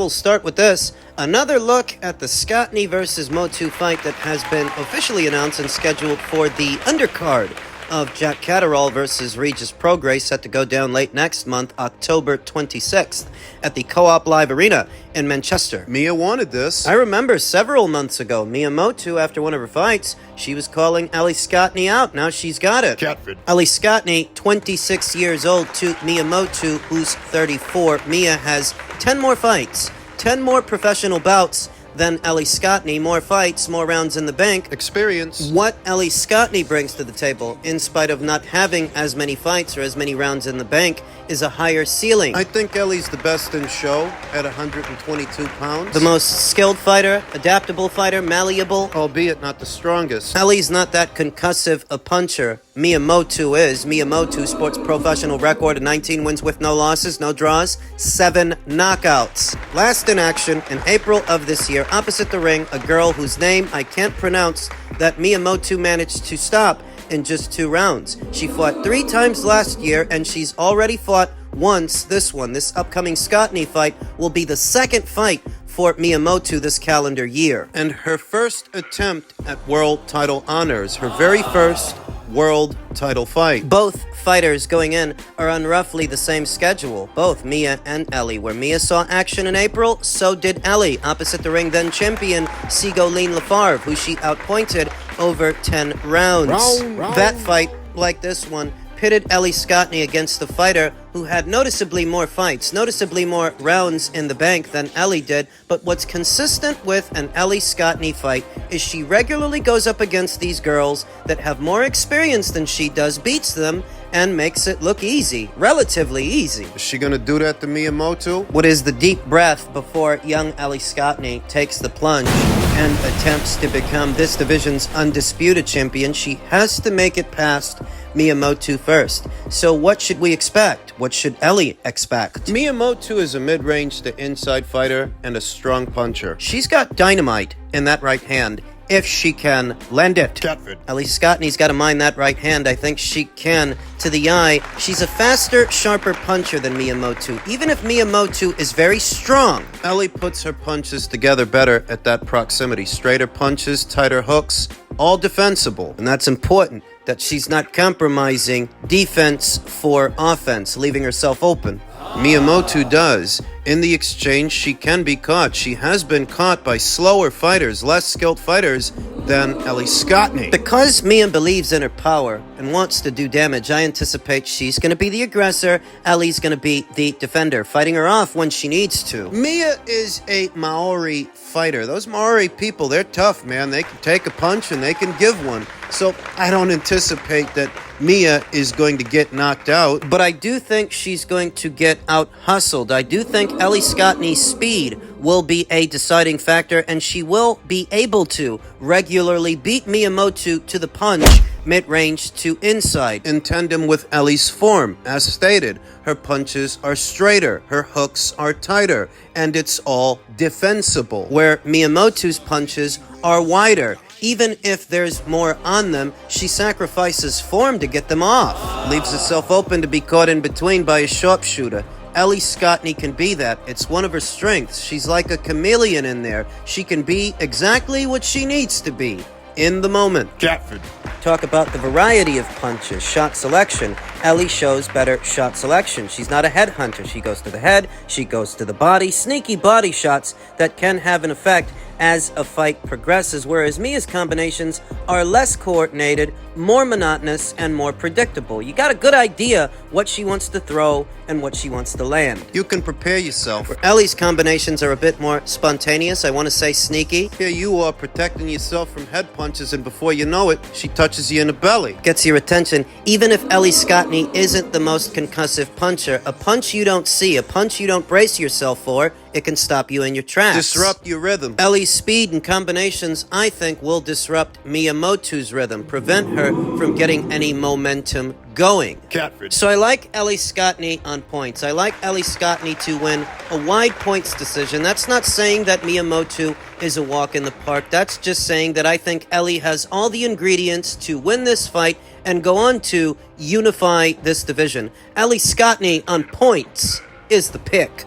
will start with this. Another look at the Scotney versus Motu fight that has been officially announced and scheduled for the undercard of Jack Catterall versus Regis Prograis, set to go down late next month, October 26th, at the Co-op Live Arena in Manchester. Mia wanted this. I remember several months ago, Mia Motu, after one of her fights, she was calling Ellie Scotney out. Now she's got it. Catford. Ellie Scotney, 26 years old, to Mia Motu, who's 34. Mia has 10 more fights, 10 more professional bouts than Ellie Scotney. More fights, more rounds in the bank. Experience. What Ellie Scotney brings to the table, in spite of not having as many fights or as many rounds in the bank, is a higher ceiling. I think Ellie's the best in show at 122 pounds. The most skilled fighter, adaptable fighter, malleable. Albeit not the strongest. Ellie's not that concussive a puncher. Mia Motu is. Mia Motu sports professional record of 19 wins with no losses, no draws, 7 knockouts. Last in action in April of this year, opposite the ring, a girl whose name I can't pronounce that Mia Motu managed to stop in just 2 rounds. She fought 3 times last year, and she's already fought once this one. This upcoming Scotney fight will be the second fight for Mia Motu this calendar year. And her first attempt at world title honors. Her very first world title fight. Both fighters going in are on roughly the same schedule. Both Mia and Ellie. Where Mia saw action in April, so did Ellie. Opposite the ring, then champion Sigolene Lafarve, who she outpointed over 10 rounds. That fight, like this one, pitted Ellie Scotney against the fighter who had noticeably more fights, noticeably more rounds in the bank than Ellie did. But what's consistent with an Ellie Scotney fight is she regularly goes up against these girls that have more experience than she does, beats them, and makes it look easy, relatively easy. Is she gonna do that to Mia Motu? What is the deep breath before young Ellie Scotney takes the plunge and attempts to become this division's undisputed champion? She has to make it past Mia Motu first. So what should we expect? What should Ellie expect? Mia Motu is a mid-range to inside fighter and a strong puncher. She's got dynamite in that right hand, if she can lend it. Catford. Ellie Scotney's got to mind that right hand. I think she can to the eye. She's a faster, sharper puncher than Mia Motu, even if Mia Motu is very strong. Ellie puts her punches together better at that proximity. Straighter punches, tighter hooks, all defensible. And that's important, that she's not compromising defense for offense, leaving herself open. Mia Motu does. In the exchange, she can be caught. She has been caught by slower fighters, less skilled fighters than Ellie Scotney. Because Mia believes in her power and wants to do damage, I anticipate she's going to be the aggressor, Ellie's going to be the defender, fighting her off when she needs to. Mia is a Maori fighter. Those Maori people, they're tough, man. They can take a punch and they can give one. So I don't anticipate that Mia is going to get knocked out. But I do think she's going to get out-hustled. I do think Ellie Scotney's speed will be a deciding factor, and she will be able to regularly beat Mia Motu to the punch, mid-range to inside. In tandem with Ellie's form, as stated, her punches are straighter, her hooks are tighter, and it's all defensible. Where Mia Motu's punches are wider. Even if there's more on them, she sacrifices form to get them off. Leaves herself open to be caught in between by a sharpshooter. Ellie Scotney can be that. It's one of her strengths. She's like a chameleon in there. She can be exactly what she needs to be in the moment. Catford. Talk about the variety of punches, shot selection. Ellie shows better shot selection. She's not a headhunter. She goes to the head, she goes to the body. Sneaky body shots that can have an effect as a fight progresses, whereas Mia's combinations are less coordinated, more monotonous, and more predictable. You got a good idea what she wants to throw and what she wants to land. You can prepare yourself. Where Ellie's combinations are a bit more spontaneous, I want to say sneaky. Here you are protecting yourself from head punches, and before you know it, she touches you in the belly. Gets your attention. Even if Ellie Scotney isn't the most concussive puncher, a punch you don't see, a punch you don't brace yourself for, it can stop you in your tracks. Disrupt your rhythm. Ellie's speed and combinations, I think, will disrupt Mia Motu's rhythm, prevent her from getting any momentum going. Catford. So I like Ellie Scotney on points. I like Ellie Scotney to win a wide points decision. That's not saying that Mia Motu is a walk in the park. That's just saying that I think Ellie has all the ingredients to win this fight and go on to unify this division. Ellie Scotney on points is the pick.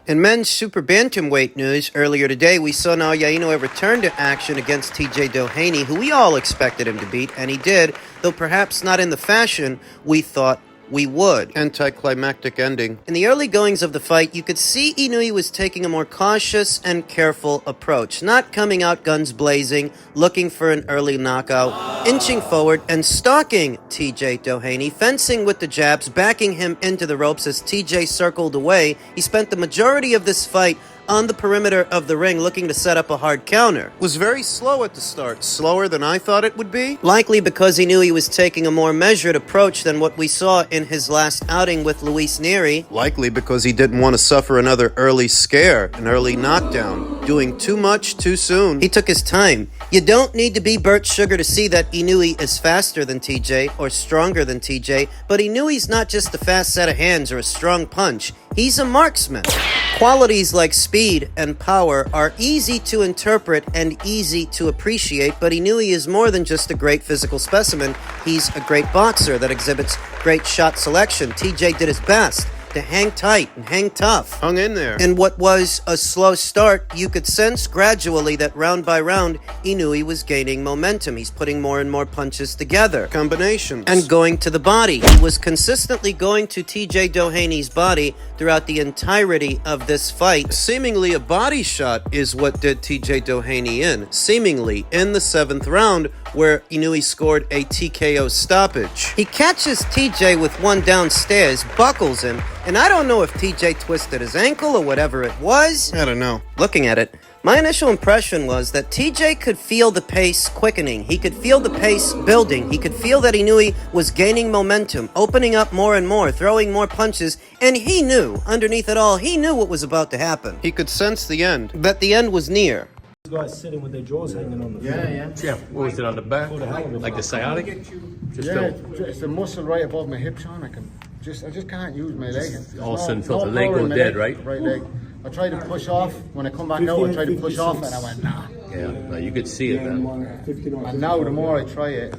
In men's super bantamweight news, earlier today we saw Naoya Inoue return to action against TJ Doheny, who we all expected him to beat, and he did, though perhaps not in the fashion we thought we would. Anticlimactic ending. In the early goings of the fight, you could see Inoue was taking a more cautious and careful approach, not coming out guns blazing, looking for an early knockout, inching forward and stalking TJ Doheny, fencing with the jabs, backing him into the ropes as TJ circled away. He spent the majority of this fight on the perimeter of the ring looking to set up a hard counter. Was very slow at the start, slower than I thought it would be. Likely because he knew he was taking a more measured approach than what we saw in his last outing with Luis Neri. Likely because he didn't want to suffer another early scare, an early knockdown. Doing too much too soon. He took his time. You don't need to be Burt Sugar to see that Inoue is faster than TJ or stronger than TJ, but Inoue's not just a fast set of hands or a strong punch. He's a marksman. Qualities like speed and power are easy to interpret and easy to appreciate, but Inoue is more than just a great physical specimen. He's a great boxer that exhibits great shot selection. TJ did his best to hang tight and hang tough. Hung in there. In what was a slow start, you could sense gradually that round by round, Inoue was gaining momentum. He's putting more and more punches together. Combinations. And going to the body. He was consistently going to TJ Doheny's body throughout the entirety of this fight. Seemingly a body shot is what did TJ Doheny in. Seemingly in the 7th round, where Inoue scored a TKO stoppage. He catches TJ with one downstairs, buckles him, and I don't know if TJ twisted his ankle or whatever it was. I don't know. Looking at it, my initial impression was that TJ could feel the pace quickening. He could feel the pace building. He could feel that Inoue was gaining momentum, opening up more and more, throwing more punches, and he knew, underneath it all, he knew what was about to happen. He could sense the end. That the end was near. Guys sitting with their jaws hanging on the floor. Yeah, what was it on the back? Like the sciatic? Just It's a muscle right above my hip, Sean. I just can't use my leg. all of a sudden felt the leg go dead, right? Right leg. I tried to push off. When I come back out, I tried to push off, and I went, nah. Yeah, no, you could see it, man. And now, the more I try it,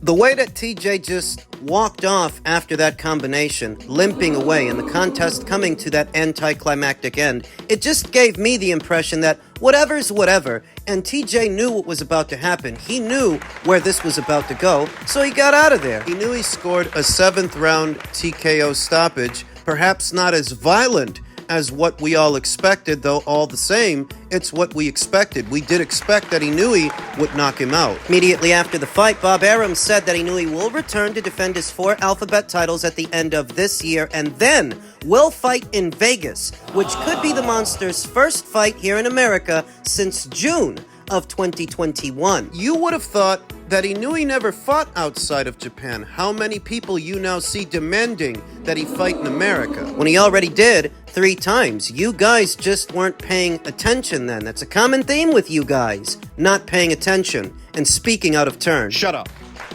The way that TJ just walked off after that combination, limping away, and the contest coming to that anticlimactic end, it just gave me the impression that whatever's whatever, and TJ knew what was about to happen. He knew where this was about to go, so he got out of there. He knew he scored a 7th round TKO stoppage, perhaps not as violent as what we all expected, though all the same, it's what we expected. We did expect that Inoue would knock him out. Immediately after the fight, Bob Arum said that Inoue will return to defend his 4 alphabet titles at the end of this year, and then will fight in Vegas, which could be the Monster's first fight here in America since June of 2021. You would have thought that Inoue never fought outside of Japan. How many people you now see demanding that he fight in America? When he already did 3 times. You guys just weren't paying attention then. That's a common theme with you guys, not paying attention and speaking out of turn. Shut up.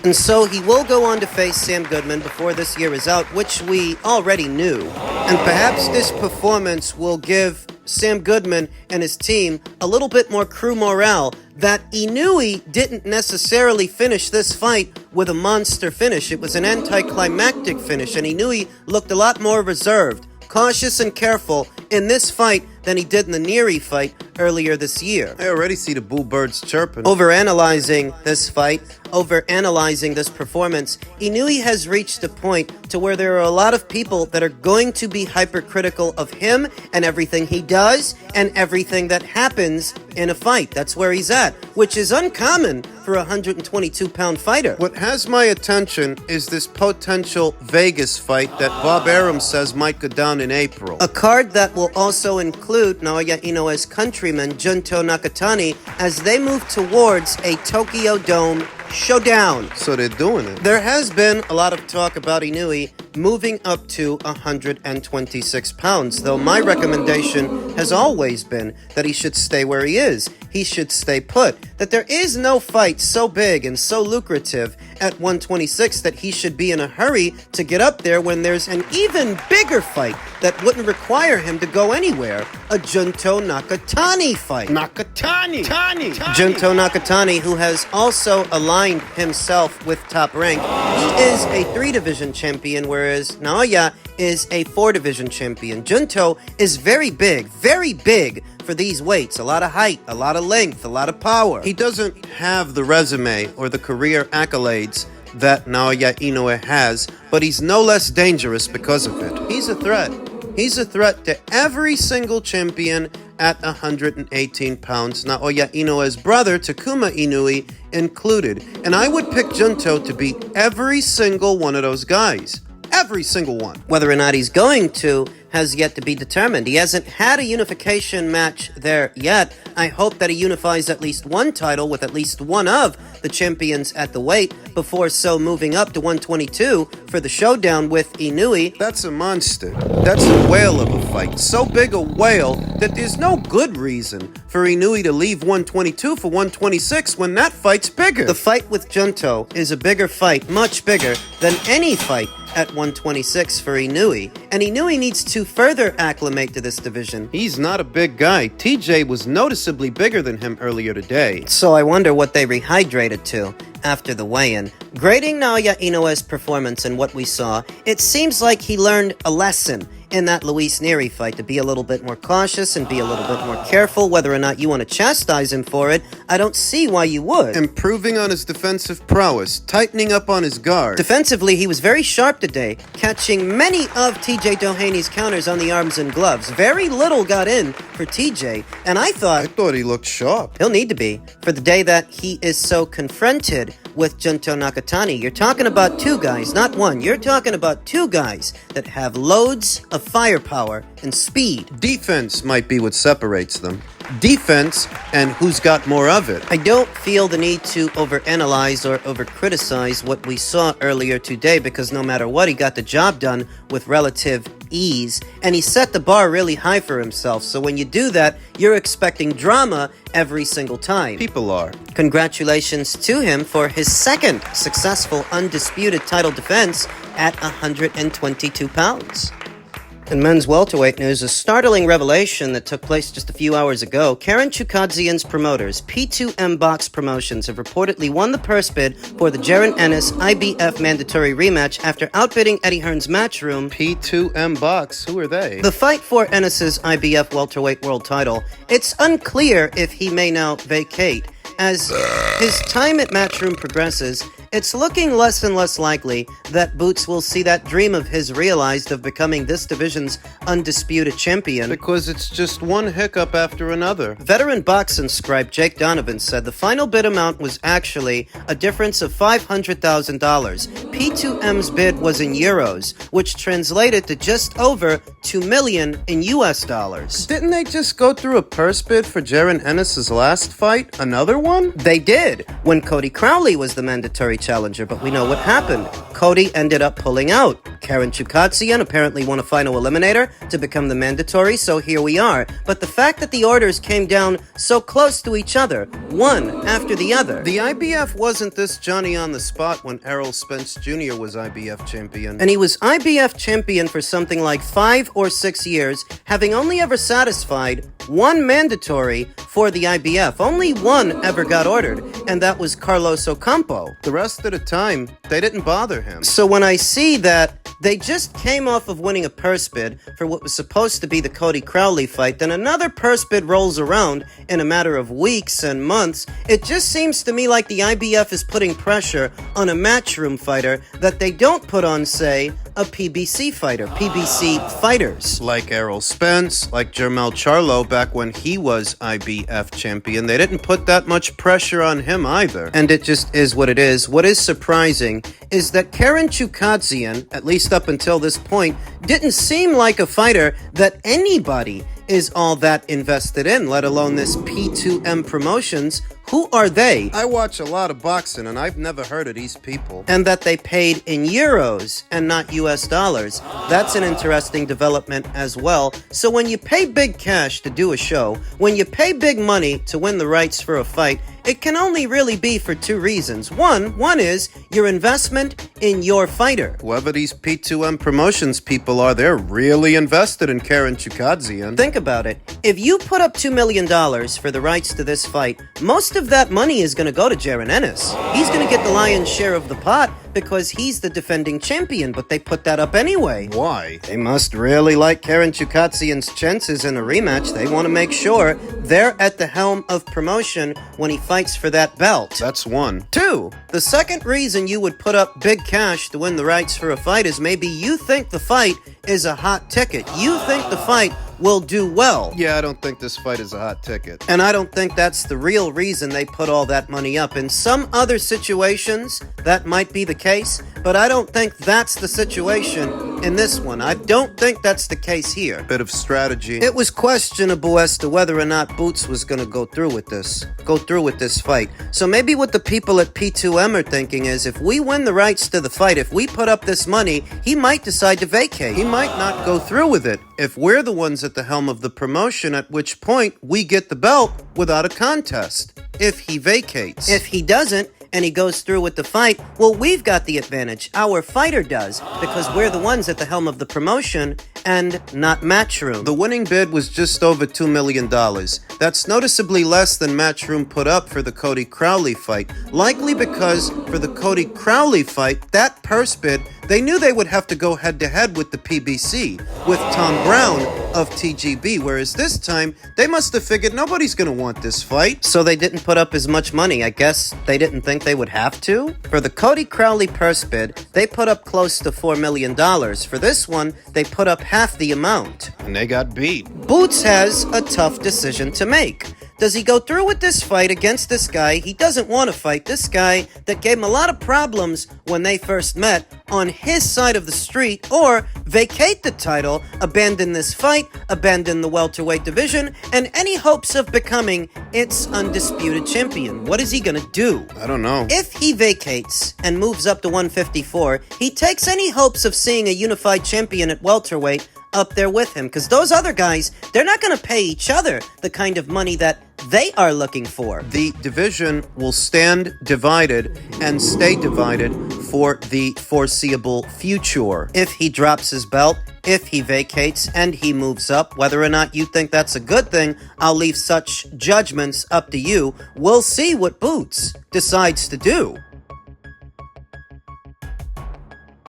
And so he will go on to face Sam Goodman before this year is out, which we already knew. And perhaps this performance will give Sam Goodman and his team a little bit more crew morale that Inoue didn't necessarily finish this fight with a monster finish. It was an anticlimactic finish, and Inoue looked a lot more reserved, cautious and careful in this fight than he did in the Neri fight earlier this year. I already see the bull birds chirping. Overanalyzing this fight, overanalyzing this performance, Inoue has reached a point to where there are a lot of people that are going to be hypercritical of him and everything he does and everything that happens in a fight. That's where he's at, which is uncommon for a 122-pound fighter. What has my attention is this potential Vegas fight that Bob Arum says might go down in April. A card that will also include Naoya Inoue's countryman Junto Nakatani as they move towards a Tokyo Dome showdown. So they're doing it. There has been a lot of talk about Inoue moving up to 126 pounds, though my recommendation has always been that he should stay where he is. He should stay put. That there is no fight so big and so lucrative at 126 that he should be in a hurry to get up there when there's an even bigger fight that wouldn't require him to go anywhere. A Junto Nakatani fight. Nakatani! Junto Nakatani, who has also aligned himself with Top Rank. He is a 3-division champion, whereas Naoya is a 4-division champion. Junto is very big for these weights. A lot of height, a lot of length, a lot of power. He doesn't have the resume or the career accolades that Naoya Inoue has, but he's no less dangerous because of it. He's a threat. He's a threat to every single champion at 118 pounds, Naoya Inoue's brother, Takuma Inoue, included. And I would pick Junto to beat every single one of those guys. Every single one. Whether or not he's going to has yet to be determined. He hasn't had a unification match there yet. I hope that he unifies at least one title with at least one of the champions at the weight before moving up to 122 for the showdown with Inoue. That's a monster. That's a whale of a fight. So big a whale that there's no good reason for Inoue to leave 122 for 126 when that fight's bigger. The fight with Junto is a bigger fight, much bigger than any fight at 126 for Inoue, and Inoue needs to further acclimate to this division. He's not a big guy. TJ was noticeably bigger than him earlier today. So I wonder what they rehydrated to after the weigh-in. Grading Naoya Inoue's performance and what we saw, it seems like he learned a lesson in that Luis Neri fight to be a little bit more cautious and be a little bit more careful. Whether or not you want to chastise him for it, I don't see why you would. Improving on his defensive prowess, tightening up on his guard. Defensively, he was very sharp today, catching many of TJ Doheny's counters on the arms and gloves. Very little got in for TJ, and I thought he looked sharp. He'll need to be for the day that he is so confronted with Junto Nakatani. You're talking about two guys, not one. You're talking about two guys that have loads of firepower and speed. Defense might be what separates them. Defense and who's got more of it. I don't feel the need to overanalyze or overcriticize what we saw earlier today, because no matter what, he got the job done with relative ease, and he set the bar really high for himself. So when you do that, you're expecting drama every single time. People are. Congratulations to him for his second successful undisputed title defense at 122 pounds. In men's welterweight news, a startling revelation that took place just a few hours ago. Karen Chukadzian's promoters, P2M Box Promotions, have reportedly won the purse bid for the Jaron Ennis IBF mandatory rematch after outbidding Eddie Hearn's Matchroom. P2M Box, who are they? The fight for Ennis's IBF welterweight world title. It's unclear if he may now vacate. As his time at Matchroom progresses, it's looking less and less likely that Boots will see that dream of his realized of becoming this division's undisputed champion. Because it's just one hiccup after another. Veteran boxing scribe Jake Donovan said the final bid amount was actually a difference of $500,000. P2M's bid was in euros, which translated to just over $2 million in US dollars. Didn't they just go through a purse bid for Jaron Ennis' last fight? Another one? They did, when Cody Crowley was the mandatory challenger, but we know what happened. Cody ended up pulling out. Karen Chukadzian apparently won a final eliminator to become the mandatory, so here we are. But the fact that the orders came down so close to each other, one after the other. The IBF wasn't this Johnny on the spot when Errol Spence Jr. was IBF champion. And he was IBF champion for something like 5 or 6 years, having only ever satisfied one mandatory for the IBF. Only one ever got ordered, and that was Carlos Ocampo. The rest of the time, they didn't bother him. So when I see that they just came off of winning a purse bid for what was supposed to be the Cody Crowley fight, then another purse bid rolls around in a matter of weeks and months, it just seems to me like the IBF is putting pressure on a Matchroom fighter that they don't put on, say, a PBC fighter, PBC fighters. Like Errol Spence, like Jermel Charlo back when he was IBF champion. They didn't put that much pressure on him either. And it just is what it is. What is surprising is that Karen Chukadzian, at least up until this point, didn't seem like a fighter that anybody is all that invested in, let alone this P2M Promotions. Who are they? I watch a lot of boxing, and I've never heard of these people. And that they paid in euros and not US dollars. That's an interesting development as well. So when you pay big cash to do a show, when you pay big money to win the rights for a fight, it can only really be for two reasons. One is your investment in your fighter. Whoever these P2M Promotions people are, they're really invested in Karen Chukadzian. Think about it. If you put up $2 million for the rights to this fight, most of of that money is going to go to Jaron Ennis. He's going to get the lion's share of the pot because he's the defending champion, but they put that up anyway. Why? They must really like Karen Chukatsian's chances in a rematch. They want to make sure they're at the helm of promotion when he fights for that belt. That's one. 2. The second reason you would put up big cash to win the rights for a fight is maybe you think the fight is a hot ticket. You think the fight will do well. Yeah, I don't think this fight is a hot ticket. And I don't think that's the real reason they put all that money up. In some other situations, that might be the case, but I don't think that's the situation in this one. I don't think that's the case here. Bit of strategy. It was questionable as to whether or not Boots was going to go through with this fight. So maybe what the people at P2M are thinking is if we win the rights to the fight, if we put up this money, he might decide to vacate. He might not go through with it if we're the ones at the helm of the promotion, at which point we get the belt without a contest. If he vacates. If he doesn't, and he goes through with the fight, well, we've got the advantage. Our fighter does, because we're the ones at the helm of the promotion and not Matchroom. The winning bid was just over $2 million. That's noticeably less than Matchroom put up for the Cody Crowley fight. Likely because for the Cody Crowley fight, that purse bid, they knew they would have to go head-to-head with the PBC, with Tom Brown of TGB, whereas this time, they must have figured nobody's gonna want this fight. So they didn't put up as much money. I guess they didn't think they would have to? For the Cody Crowley purse bid, they put up close to $4 million. For this one, they put up half the amount. And they got beat. Boots has a tough decision to make. Does he go through with this fight against this guy he doesn't want to fight, this guy that gave him a lot of problems when they first met on his side of the street, or vacate the title, abandon this fight, abandon the welterweight division, and any hopes of becoming its undisputed champion? What is he gonna do? I don't know. If he vacates and moves up to 154, he takes any hopes of seeing a unified champion at welterweight up there with him, because those other guys, they're not going to pay each other the kind of money that they are looking for. The division will stand divided and stay divided for the foreseeable future. If he drops his belt, if he vacates, and he moves up, whether or not you think that's a good thing, I'll leave such judgments up to you. We'll see what Boots decides to do.